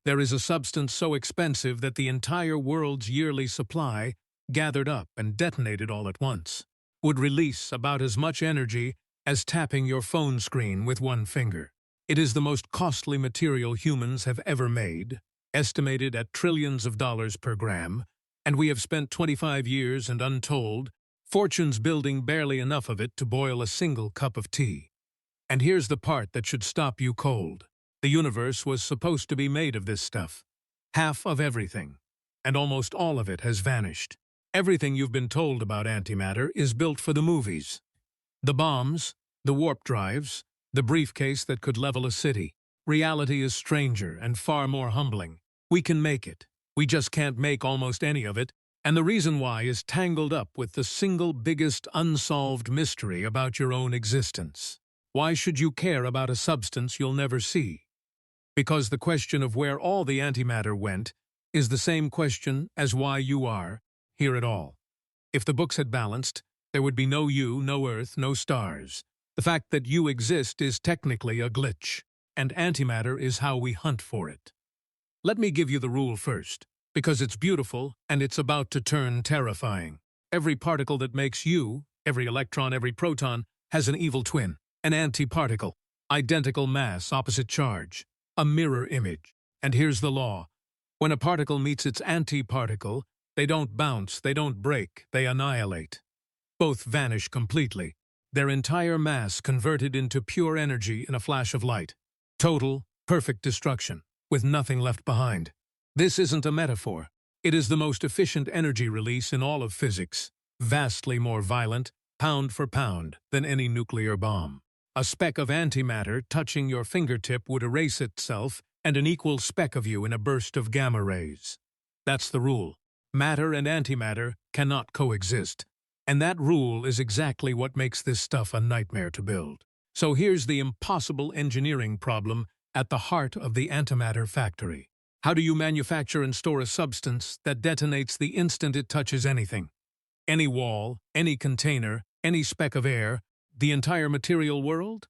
There is a substance so expensive that the entire world's yearly supply, gathered up and detonated all at once, would release about as much energy as tapping your phone screen with one finger. It is the most costly material humans have ever made, estimated at trillions of dollars per gram, and we have spent 25 years and untold fortunes building barely enough of it to boil a single cup of tea. And here's the part that should stop you cold. The universe was supposed to be made of this stuff. Half of everything. And almost all of it has vanished. Everything you've been told about antimatter is built for the movies. The bombs, the warp drives, the briefcase that could level a city. Reality is stranger and far more humbling. We can make it. We just can't make almost any of it, and the reason why is tangled up with the single biggest unsolved mystery about your own existence. Why should you care about a substance you'll never see? Because the question of where all the antimatter went is the same question as why you are here at all. If the books had balanced, there would be no you, no Earth, no stars. The fact that you exist is technically a glitch, and antimatter is how we hunt for it. Let me give you the rule first, because it's beautiful and it's about to turn terrifying. Every particle that makes you, every electron, every proton, has an evil twin, an antiparticle, identical mass, opposite charge, a mirror image. And here's the law. When a particle meets its antiparticle, they don't bounce, they don't break, they annihilate. Both vanish completely, their entire mass converted into pure energy in a flash of light. Total, perfect destruction, with nothing left behind. This isn't a metaphor. It is the most efficient energy release in all of physics, vastly more violent, pound for pound, than any nuclear bomb. A speck of antimatter touching your fingertip would erase itself and an equal speck of you in a burst of gamma rays. That's the rule. Matter and antimatter cannot coexist. And that rule is exactly what makes this stuff a nightmare to build. So here's the impossible engineering problem at the heart of the antimatter factory. How do you manufacture and store a substance that detonates the instant it touches anything? Any wall, any container, any speck of air, the entire material world?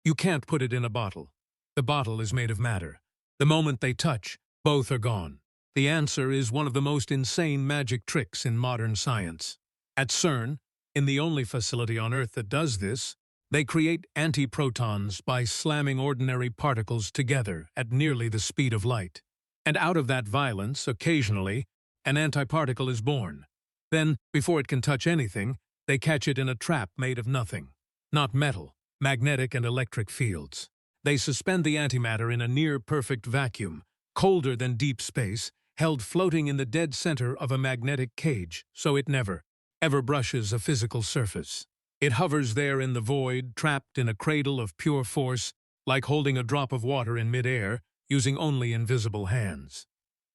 You can't put it in a bottle. The bottle is made of matter. The moment they touch, both are gone. The answer is one of the most insane magic tricks in modern science. At CERN, in the only facility on Earth that does this, they create antiprotons by slamming ordinary particles together at nearly the speed of light. And out of that violence, occasionally, an antiparticle is born. Then, before it can touch anything, they catch it in a trap made of nothing. Not metal, magnetic and electric fields. They suspend the antimatter in a near-perfect vacuum, colder than deep space, held floating in the dead center of a magnetic cage, so it never, ever brushes a physical surface. It hovers there in the void, trapped in a cradle of pure force, like holding a drop of water in mid-air, using only invisible hands.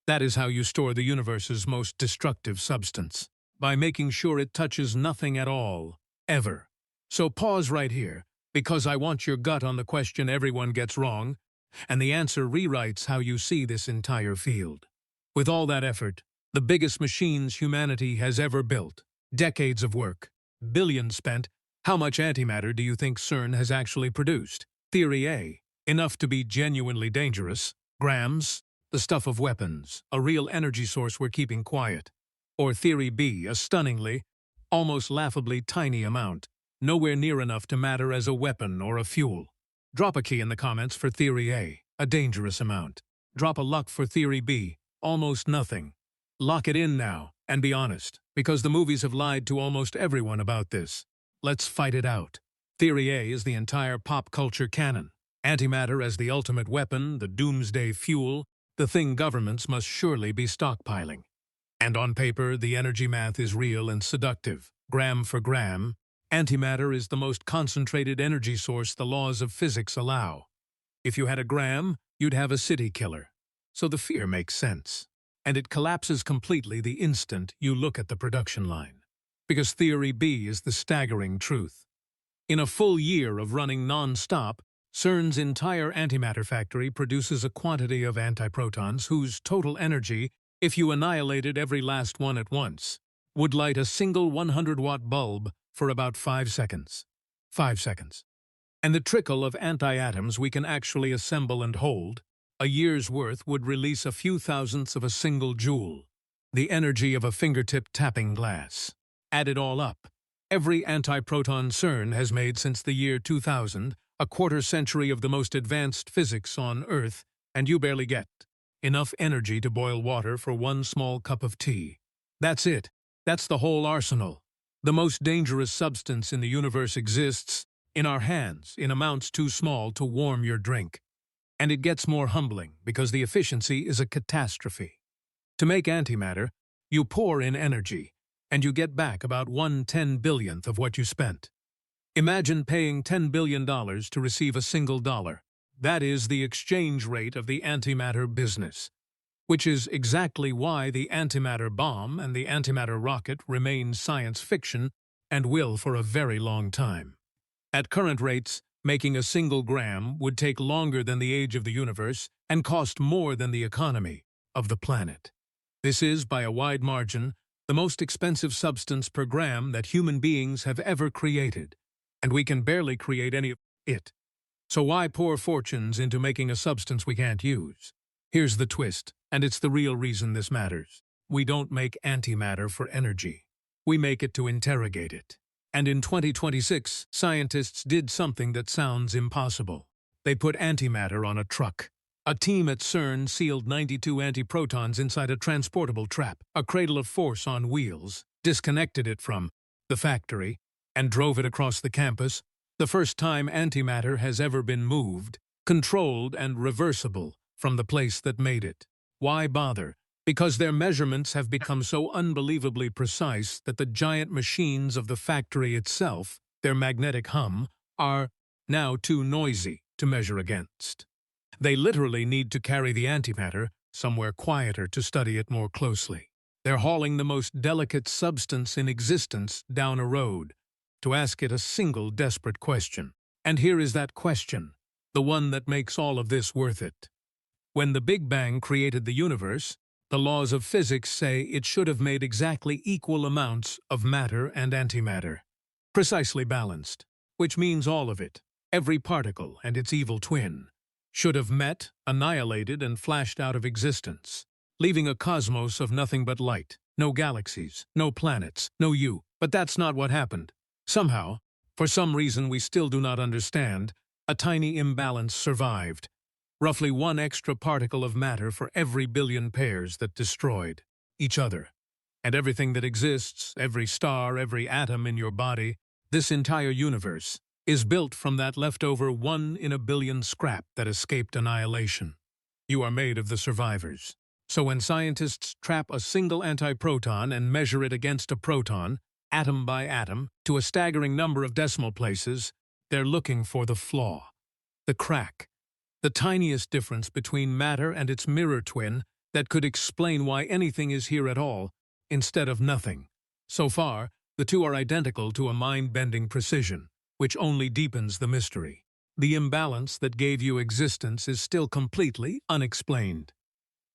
That is how you store the universe's most destructive substance, by making sure it touches nothing at all, ever. So pause right here, because I want your gut on the question everyone gets wrong, and the answer rewrites how you see this entire field. With all that effort, the biggest machines humanity has ever built, decades of work, billions spent, how much antimatter do you think CERN has actually produced? Theory A, enough to be genuinely dangerous. Grams, the stuff of weapons, a real energy source we're keeping quiet. Or Theory B, a stunningly, almost laughably tiny amount, nowhere near enough to matter as a weapon or a fuel. Drop a key in the comments for Theory a dangerous amount. Drop a luck for Theory B, almost nothing. Lock it in now, and be honest, because the movies have lied to almost everyone about this. Let's fight it out. Theory A is the entire pop culture canon. Antimatter as the ultimate weapon, the doomsday fuel, the thing governments must surely be stockpiling. And on paper, the energy math is real and seductive. Gram for gram, antimatter is the most concentrated energy source the laws of physics allow. If you had a gram, you'd have a city killer. So the fear makes sense. And it collapses completely the instant you look at the production line. Because Theory B is the staggering truth. In a full year of running non-stop, CERN's entire antimatter factory produces a quantity of antiprotons whose total energy, if you annihilated every last one at once, would light a single 100-watt bulb for about 5 seconds. 5 seconds. And the trickle of anti-atoms we can actually assemble and hold, A year's worth would release a few thousandths of a single joule, the energy of a fingertip tapping glass. Add it all up. Every anti-proton CERN has made since the year 2000, a quarter century of the most advanced physics on Earth, and you barely get enough energy to boil water for one small cup of tea. That's it. That's the whole arsenal. The most dangerous substance in the universe exists in our hands in amounts too small to warm your drink. And it gets more humbling because the efficiency is a catastrophe. To make antimatter, you pour in energy, and you get back about 1/10 billionth of what you spent. Imagine paying $10 billion to receive a single dollar. That is the exchange rate of the antimatter business, which is exactly why the antimatter bomb and the antimatter rocket remain science fiction and will for a very long time. At current rates, making a single gram would take longer than the age of the universe and cost more than the economy of the planet. This is, by a wide margin, the most expensive substance per gram that human beings have ever created, and we can barely create any of it. So why pour fortunes into making a substance we can't use? Here's the twist, and it's the real reason this matters. We don't make antimatter for energy. We make it to interrogate it. And in 2026, scientists did something that sounds impossible. They put antimatter on a truck. A team at CERN sealed 92 antiprotons inside a transportable trap, a cradle of force on wheels, disconnected it from the factory, and drove it across the campus, the first time antimatter has ever been moved, controlled and reversible from the place that made it. Why bother? Because their measurements have become so unbelievably precise that the giant machines of the factory itself, their magnetic hum, are now too noisy to measure against. They literally need to carry the antimatter somewhere quieter to study it more closely. They're hauling the most delicate substance in existence down a road to ask it a single desperate question. And here is that question, the one that makes all of this worth it. When the Big Bang created the universe, the laws of physics say it should have made exactly equal amounts of matter and antimatter, precisely balanced, which means all of it, every particle and its evil twin, should have met, annihilated, and flashed out of existence, leaving a cosmos of nothing but light, no galaxies, no planets, no you. But that's not what happened. Somehow, for some reason we still do not understand, a tiny imbalance survived. Roughly one extra particle of matter for every billion pairs that destroyed each other. And everything that exists, every star, every atom in your body, this entire universe, is built from that leftover 1 in a billion scrap that escaped annihilation. You are made of the survivors. So when scientists trap a single antiproton and measure it against a proton, atom by atom, to a staggering number of decimal places, they're looking for the flaw, the crack, the tiniest difference between matter and its mirror twin that could explain why anything is here at all, instead of nothing. So far, the two are identical to a mind-bending precision, which only deepens the mystery. The imbalance that gave you existence is still completely unexplained.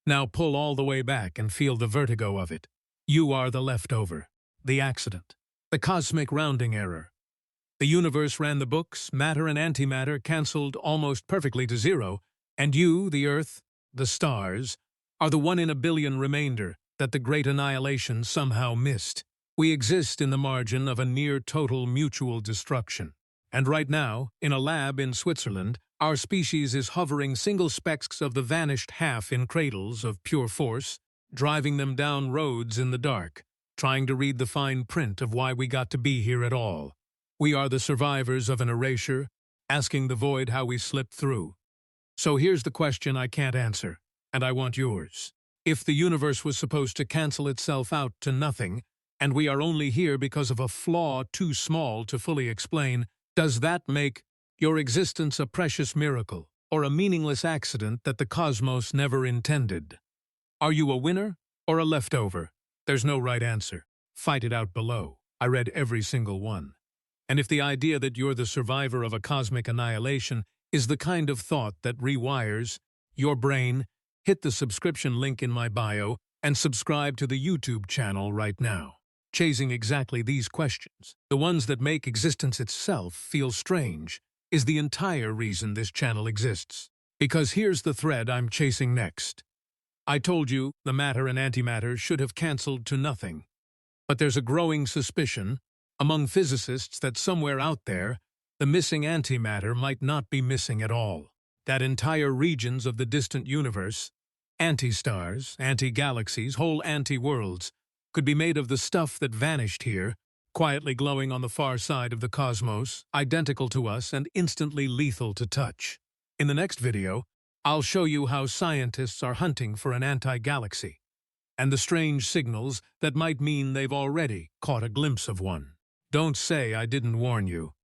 Now pull all the way back and feel the vertigo of it. You are the leftover, the accident, the cosmic rounding error. The universe ran the books, matter and antimatter canceled almost perfectly to zero, and you, the Earth, the stars, are the 1 in a billion remainder that the great annihilation somehow missed. We exist in the margin of a near-total mutual destruction. And right now, in a lab in Switzerland, our species is hovering single specks of the vanished half in cradles of pure force, driving them down roads in the dark, trying to read the fine print of why we got to be here at all. We are the survivors of an erasure, asking the void how we slipped through. So here's the question I can't answer, and I want yours. If the universe was supposed to cancel itself out to nothing, and we are only here because of a flaw too small to fully explain, does that make your existence a precious miracle or a meaningless accident that the cosmos never intended? Are you a winner or a leftover? There's no right answer. Fight it out below. I read every single one. And if the idea that you're the survivor of a cosmic annihilation is the kind of thought that rewires your brain, hit the subscription link in my bio and subscribe to the YouTube channel right now. Chasing exactly these questions, the ones that make existence itself feel strange, is the entire reason this channel exists. Because here's the thread I'm chasing next. I told you the matter and antimatter should have cancelled to nothing. But there's a growing suspicion among physicists that somewhere out there, the missing antimatter might not be missing at all. That entire regions of the distant universe, anti-stars, anti-galaxies, whole anti-worlds, could be made of the stuff that vanished here, quietly glowing on the far side of the cosmos, identical to us and instantly lethal to touch. In the next video, I'll show you how scientists are hunting for an anti-galaxy, and the strange signals that might mean they've already caught a glimpse of one. Don't say I didn't warn you.